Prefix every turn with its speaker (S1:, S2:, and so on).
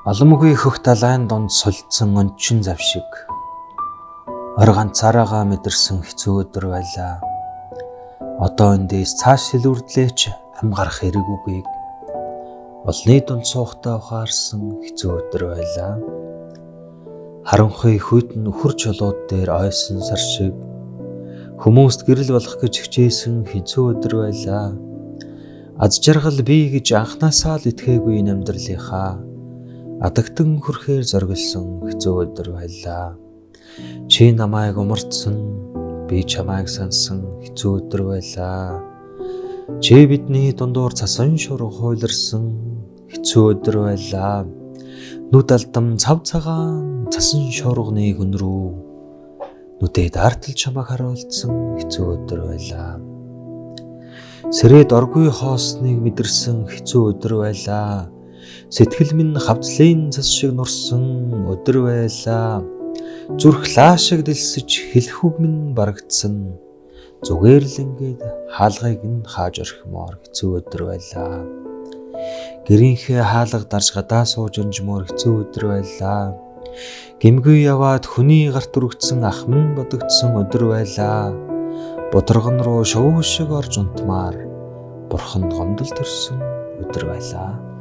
S1: Боломгүй хөх далайн донд сулдсан ончин зав шиг ор ганцаараагаа мэдэрсэн хэцүү өдөр байлаа. Одоо эндээс цааш сэлүүрдлээч ам гарах хэрэг үгийг олны дунд суухтаа ухаарсан хэцүү өдөр байлаа. Харанхуй хүйтэн нөхөр чулууд дээр ойсон сар шиг хүмүүст гэрэл болох гэж хичээсэн хэцүү өдөр байлаа. Аз жаргал бий гэж анхнаасаа л итгээгүй амьдралынхаа адагтан хүрхээр зоргилсон хэцүү өдөр байлаа. Чи намайг умарцсан, би чамайг сансан хэцүү өдөр байлаа. Чи бидний дундуур цасан шуурга хуйларсан хэцүү өдөр байлаа. Нүд алдам цав цагаан цасан шуурганы гүн рүү нүдэд артал чамайг харуулсан хэцүү өдөр байлаа. Сэрэд оргүй хоосныг мэдэрсэн хэцүү өдөр байлаа. Сэтгэл минь хавцлын цас шиг нурсан өдөр байлаа. Зүрх лаа шиг дэлсэж хэлэх үг минь барагдсан. Зүгээр л ингээд хаалгыг нь хааж орхимоор хэцүү өдөр байлаа. Гэрийнхээ хаалга дарж гадаа сууж өнжмөр хэцүү өдөр байлаа. Гэмгүй яваад хүний гарт өргөцсөн ах минь бодогдсон өдөр байлаа. Бодрогон руу шувуу шиг орж унтмаар бурханд гомдол төрсөн өдөр байлаа.